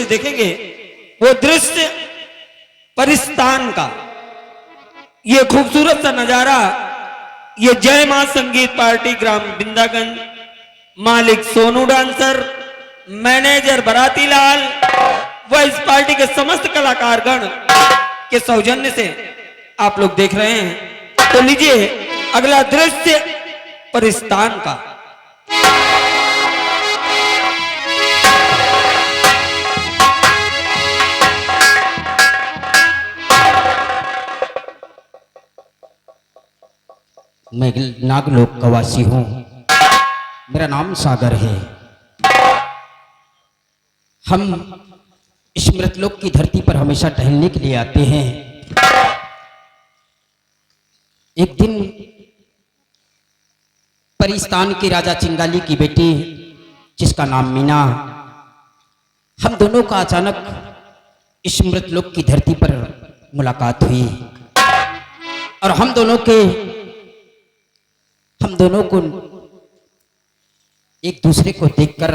देखेंगे वो दृश्य परिस्तान का, ये खूबसूरत सा नजारा, ये जय मां संगीत पार्टी ग्राम बिंदागंज, मालिक सोनू डांसर, मैनेजर बराती लाल व इस पार्टी के समस्त कलाकारगण के सौजन्य से आप लोग देख रहे हैं। तो लीजिए अगला दृश्य परिस्तान का। मैं नागलोक का वासी हूँ। मेरा नाम सागर है। हम इस मृतलोक की धरती पर हमेशा टहलने के लिए आते हैं। एक दिन परिस्तान के राजा चिंगाली की बेटी, जिसका नाम मीना, हम दोनों का अचानक इस मृतलोक की धरती पर मुलाकात हुई और हम दोनों को एक दूसरे को देखकर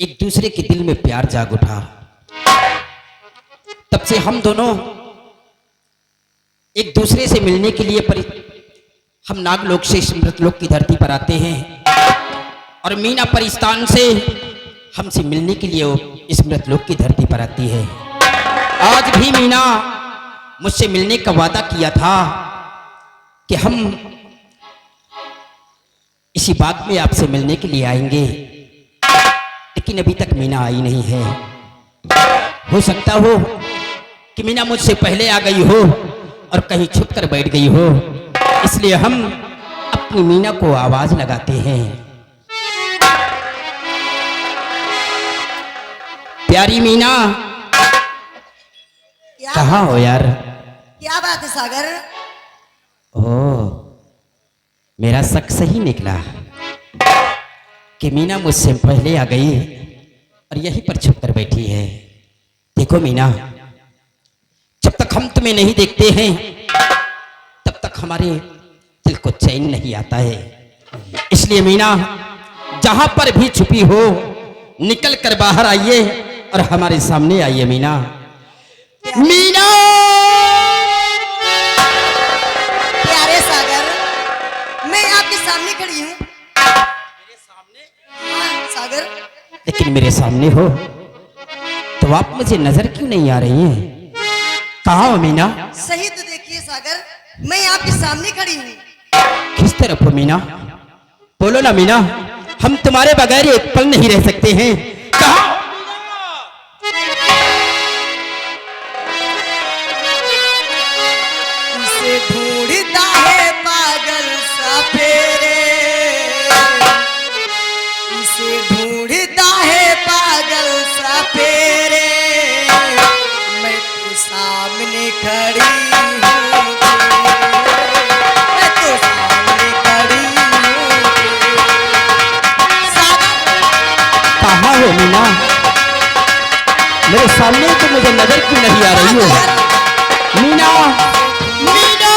एक दूसरे के दिल में प्यार जाग उठा। तब से हम दोनों एक दूसरे से मिलने के लिए हम नागलोक से इस मृतलोक की धरती पर आते हैं और मीना परिस्तान से हमसे मिलने के लिए इस मृतलोक की धरती पर आती है। आज भी मीना मुझसे मिलने का वादा किया था कि हम इसी बाग में आपसे मिलने के लिए आएंगे, लेकिन अभी तक मीना आई नहीं है। हो सकता हो कि मीना मुझसे पहले आ गई हो और कहीं छुप कर बैठ गई हो, इसलिए हम अपनी मीना को आवाज लगाते हैं। प्यारी मीना, कहाँ हो यार? क्या बात है सागर? ओह, मेरा शक सही निकला कि मीना मुझसे पहले आ गई और यहीं पर छुप कर बैठी है। देखो मीना, जब तक हम तुम्हें नहीं देखते हैं तब तक हमारे दिल को चैन नहीं आता है। इसलिए मीना, जहां पर भी छुपी हो निकल कर बाहर आइए और हमारे सामने आइए। मीना, मीना! सामने खड़ी हूँ। मेरे सामने? हाँ, सागर। लेकिन मेरे सामने हो तो आप मुझे नजर क्यों नहीं आ रही हैं? कहाँ हो मीना? सही तो देखिए सागर, मैं आपके सामने खड़ी हूँ। किस तरफ हो मीना? बोलो ना मीना, हम तुम्हारे बगैर एक पल नहीं रह सकते हैं। कहाँ? उसे ढूंढता है पागल सा फेरे, इसे ढूंढता है पागल सा फेरे, मैं तो सामने खड़ी हूँ, मैं तो सामने खड़ी हूँ। कहाँ हो मीना? मेरे सामने तो मुझे नजर क्यों नहीं आ रही हो? मीना, मीना!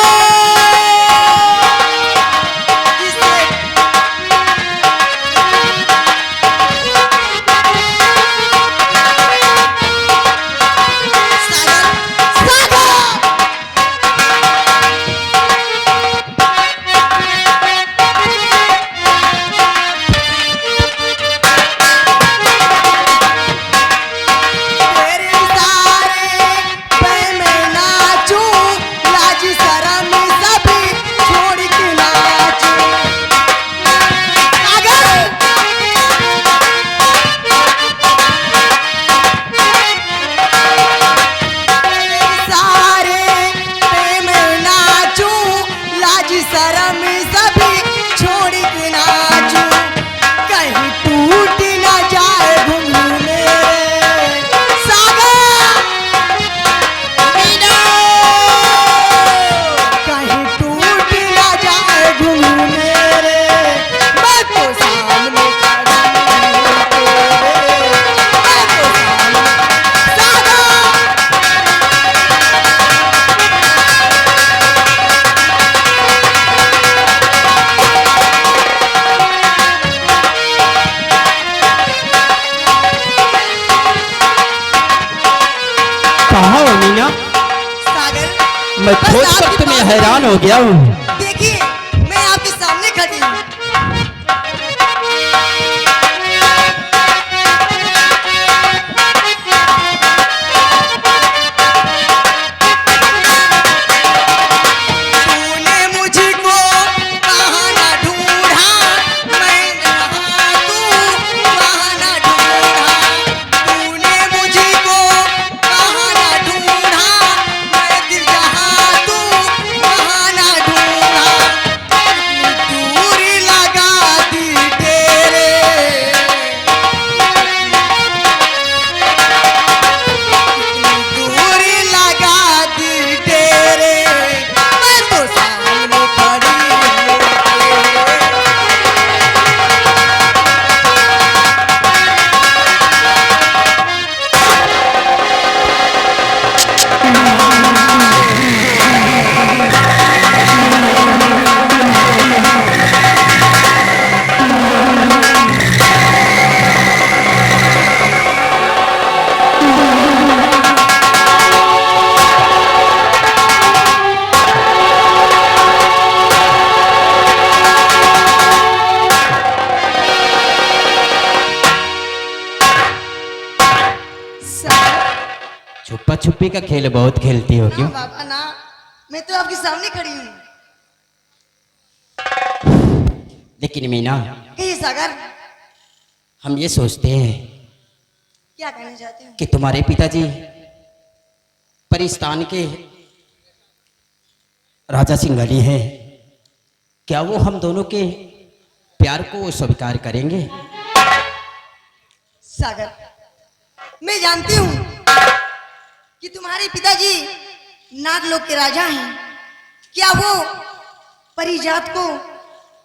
मैं बस खोज कर आपकी तुम्हें बात हैरान हो गया हूँ। देखिए, मैं आपके सामने खड़ी हूँ। तूने मुझको कहाँ ना ढूंढा, मैं जहाँ तू वहाँ ना ढूंढा। तूने मुझको कहाँ ना ढूंढा, मैं दिल जहाँ तू वहाँ ना ढूंढा। दूरी लगा दी तेरे, दूरी लगा दी तेरे, मैं तो सामने खड़ी हूँ। छुपा छुपी का खेल बहुत खेलती हो क्यों? ना बाबा ना, मैं तो आपके सामने खड़ी हूँ। लेकिन मीना, कहिए सागर, हम ये सोचते हैं क्या कहना चाहते हो? कि तुम्हारे पिताजी परिस्तान के राजा सिंघाली हैं, क्या वो हम दोनों के प्यार को स्वीकार करेंगे? सागर, मैं जानती हूँ कि तुम्हारे पिताजी नागलोक के राजा हैं। क्या वो परिजात को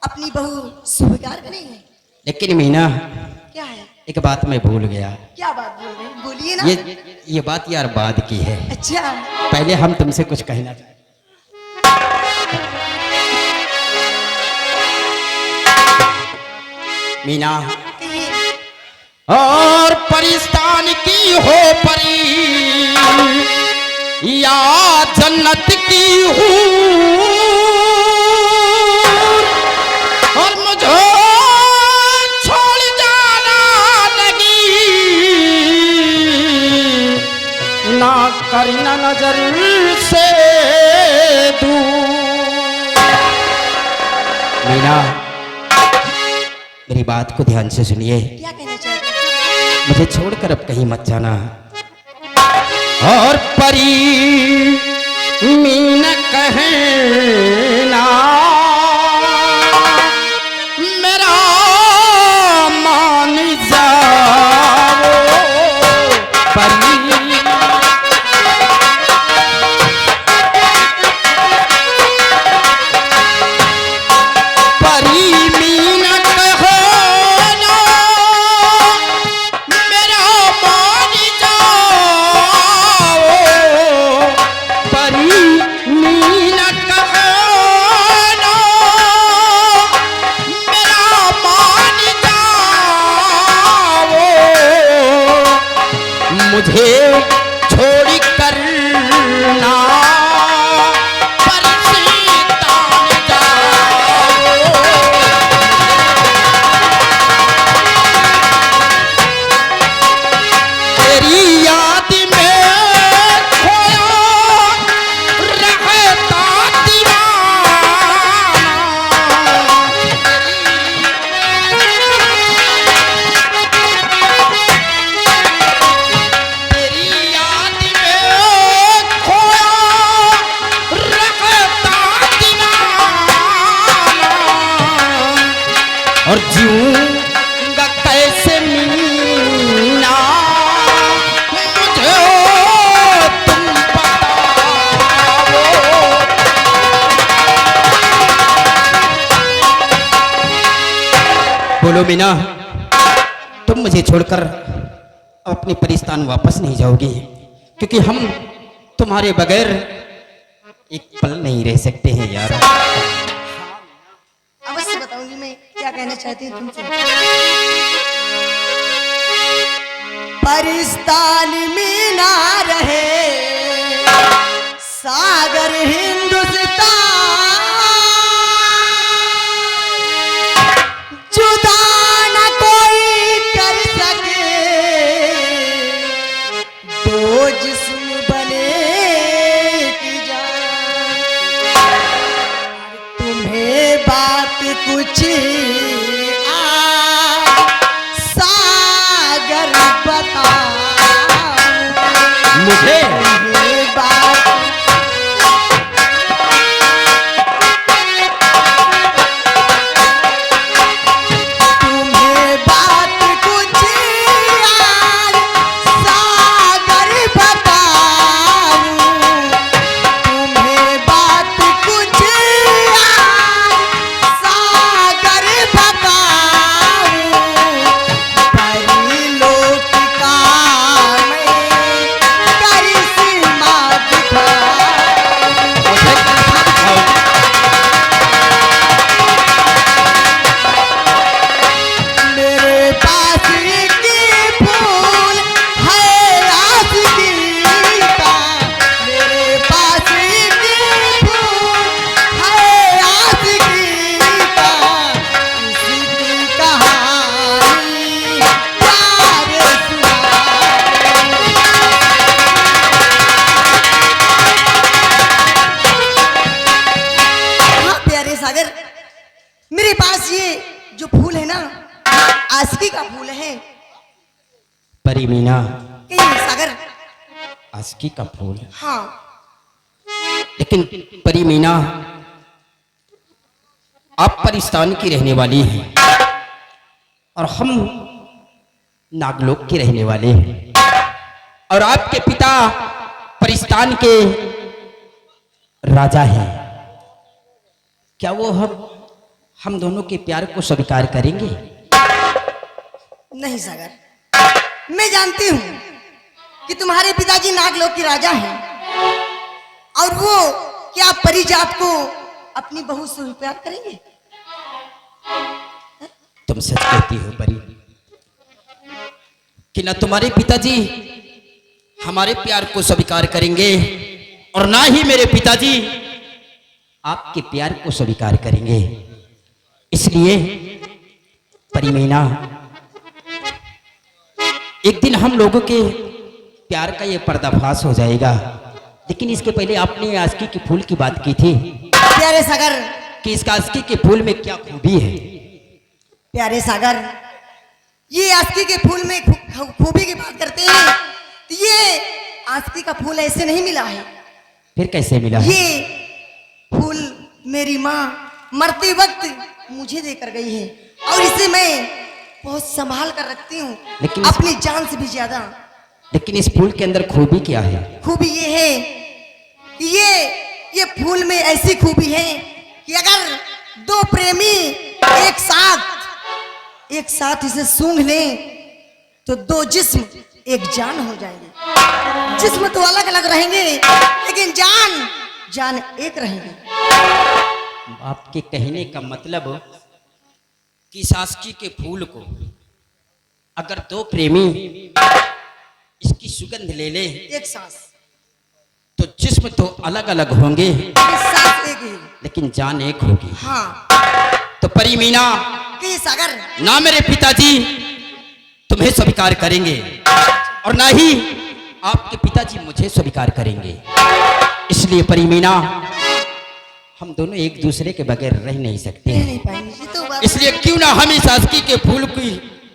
अपनी बहू स्वीकार करेंगे? लेकिन मीना, क्या है? एक बात मैं भूल गया। क्या बात बोल रहे हैं? बोलिए ना। ये बात यार बाद की है। अच्छा, पहले हम तुमसे कुछ कहना चाहते। मीना, कहिए। और परिस्तान की हो परी या जन्नत की हूँ, और मुझे छोड़ जाना लगी, ना करना नजर से दूर। मीना, मेरी बात को ध्यान से सुनिए। क्या कहना चाहते हैं? मुझे छोड़कर अब कहीं मत जाना। और परी मीन कहना मेरा मान जाओ, परी मुझे छोड़ कर ना परिस्तान जाओ। तेरी याद में खोया रहता और जीऊंगा कैसे मीना, मुझे तुम बताओ। बोलो मीना, तुम मुझे छोड़कर अपनी परिस्तान वापस नहीं जाओगी, क्योंकि हम तुम्हारे बगैर एक पल नहीं रह सकते हैं यार। अवश्य बताऊंगी मैं क्या कहना चाहती हूँ तुमसे। परिस्तान में ना रहे सागर हिंदुस्तान जुदा न कोई कर सके, दो जिस्म बने की जान। तुम्हें बात कुछ सागर बता, मुझे बात तुम्हें बात कुछ यार सागर बताऊं, तुम्हें बात कुछ यार सागर बताऊं, परिलोक का मैं करिश्मा दिखाऊं। मुझे करिश्मा दिखाओ। मेरे पास एक फूल है आशिकी का, मेरे पास एक फूल है आशिकी का, इसकी कहानी प्यार सुनाऊं। हाँ प्यारे सागर, मेरे पास ये जो फूल है ना, आशिकी का फूल है। परी मीना, कहीं सागर, आशिकी का फूल। हाँ लेकिन परी मीना, आप परिस्तान की रहने वाली हैं और हम नागलोक के रहने वाले हैं, और आपके पिता परिस्तान के राजा हैं। क्या वो हम दोनों के प्यार को स्वीकार करेंगे? नहीं सागर, मैं जानती हूँ कि तुम्हारे पिताजी नागलोक के राजा हैं, और वो क्या परिजात को अपनी बहू से प्यार करेंगे? तुम सच कहती हो परी कि ना तुम्हारे पिताजी हमारे प्यार को स्वीकार करेंगे और ना ही मेरे पिताजी आपके प्यार को स्वीकार करेंगे। इसलिए परी मीना, एक दिन हम लोगों के प्यार का ये पर्दाफाश हो जाएगा, लेकिन इसके पहले आपने आशिकी के फूल की बात की थी प्यारे सागर, कि इस आशिकी के फूल में क्या खूबी है। प्यारे सागर, ये आशिकी के फूल में खूबी की बात करते हैं, तो ये आशिकी का फूल ऐसे नहीं मिला है। फिर कैसे मिला है? ये फूल मेरी माँ मरते वक्त मुझे देकर गई है, और इसे मैं बहुत संभाल कर रखती हूँ, लेकिन अपनी जान से भी ज्यादा। लेकिन इस फूल के अंदर खूबी क्या है? खूबी ये है कि ये फूल में ऐसी खूबी है कि अगर दो प्रेमी एक साथ इसे सूंघ लें तो दो जिस्म एक जान हो जाएंगे। जिस्म तो अलग अलग रहेंगे, लेकिन जान एक रहेंगे। आपके कहने का मतलब कि इस आशिकी के फूल को अगर दो प्रेमी इसकी सुगंध ले ले एक सांस, तो जिस्म तो अलग अलग होंगे, एक सांस एक ही। लेकिन जान एक होगी। हाँ तो परी मीना, कि सागर, ना मेरे पिताजी तुम्हें स्वीकार करेंगे और ना ही आपके पिताजी मुझे स्वीकार करेंगे। इसलिए परी मीना, हम दोनों एक दूसरे के बगैर रह नहीं सकते रह हैं। नहीं पाएंगे, ये तो बात। इसलिए क्यों ना हम इस आशिकी के फूल की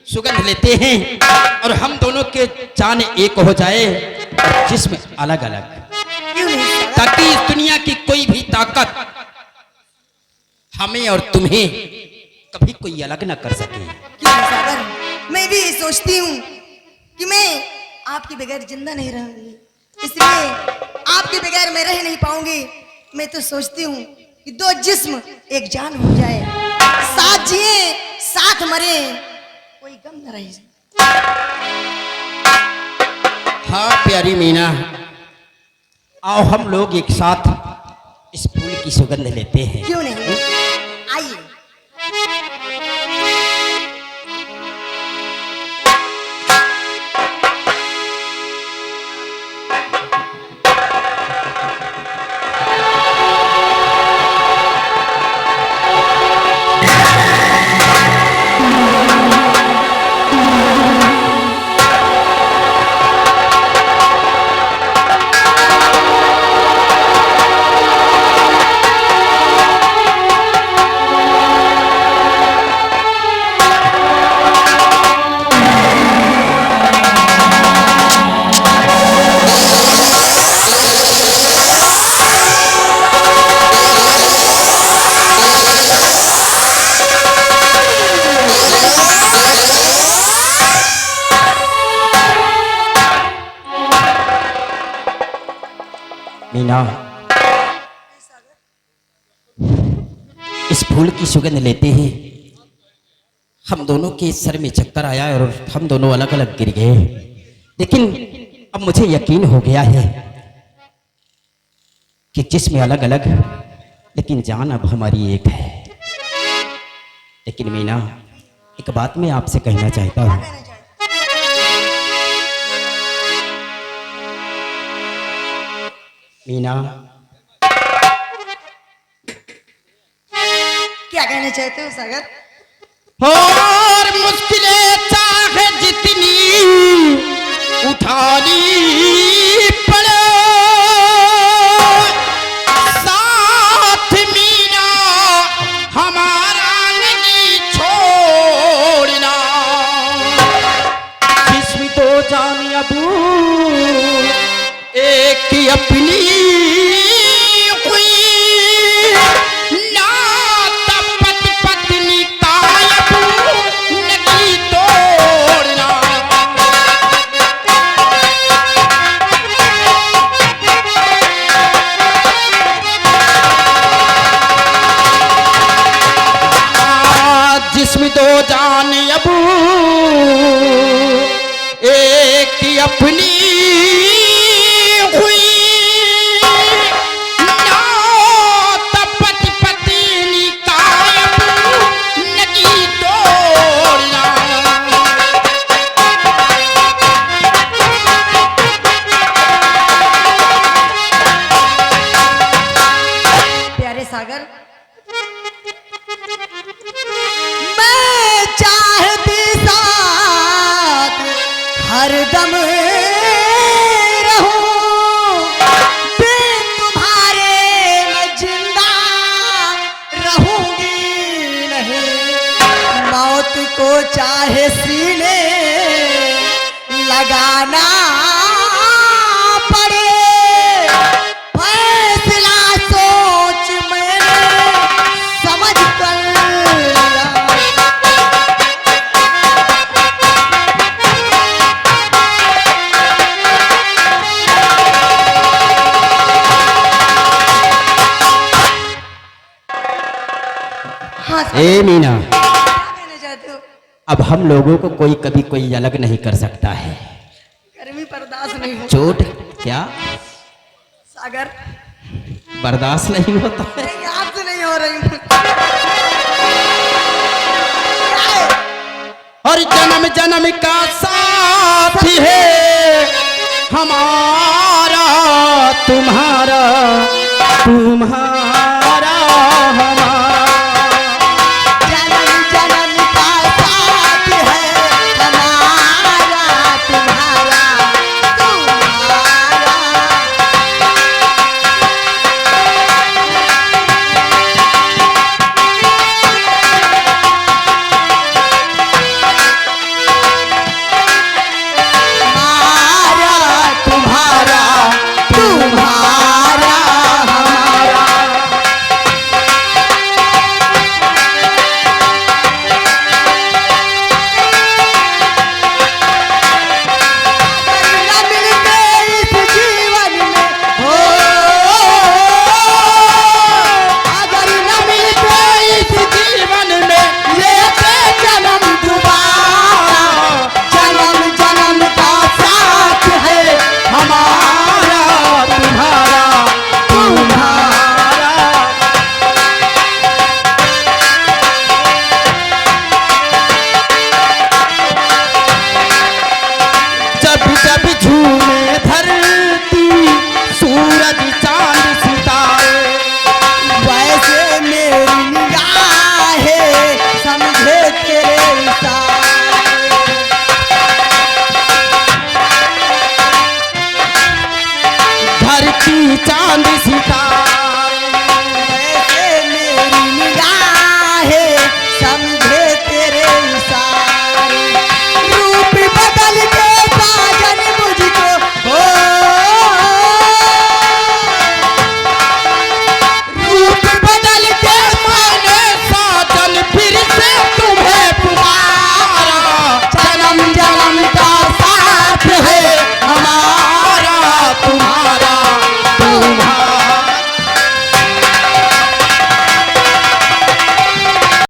सुगंध लेते हैं और हम दोनों के जान एक हो जाए और जिस्म अलग अलग, क्यों नहीं सागर? ताकि इस दुनिया की कोई भी ताकत हमें और तुम्हें कभी कोई अलग ना कर सके। क्यों नहीं सागर, मैं भी सोचती हूँ कि मैं आपके बगैर जिंदा नहीं रहूंगी, इसलिए आपके बगैर मैं रह नहीं पाऊंगी। मैं तो सोचती हूँ कि दो जिस्म एक जान हो जाए, साथ जिए साथ मरे, कोई गम न रहे। हाँ प्यारी मीना, आओ हम लोग एक साथ इस फूल की सुगंध लेते हैं। क्यों नहीं, आइए। मीना, इस फूल की सुगंध लेते ही हम दोनों के सर में चक्कर आया और हम दोनों अलग अलग गिर गए। लेकिन अब मुझे यकीन हो गया है कि जिस्म अलग अलग लेकिन जान अब हमारी एक है। लेकिन मीना, एक बात मैं आपसे कहना चाहता हूँ। मीना, क्या कहना चाहते हो सागर? और मुश्किलें चाहे जितनी उठानी पड़े, साथ मीना हमारा नहीं छोड़ना। जिस्म तो जान अबू एक ही अपनी हुई, ना तपत पत्नी कायबू नहीं तोड़ना। जिस्म दो जान अबू एक ही अपनी हुई, ना तपत पत्नी कायबू नहीं तोड़ना। प्यारे सागर, मैं चाहती साथ हरदम रहूं, बिन तुम्हारे मैं जिंदा रहूंगी नहीं। मौत को चाहे सीने लगाना पड़े, फैसला सोच मैंने समझ कर लिया। हाँ सागर, ए मीना, क्या कहना चाहते हो? अब हम लोगों को कोई कभी कोई अलग नहीं कर सकता है। गर्मी बर्दाश्त नहीं हो चोट क्या सागर, बर्दाश्त नहीं होता है? नहीं आपसे नहीं हो रही हूँ। क्या है? और जन्म जन्म का साथ है हमारा तुम्हारा तुम्हारा।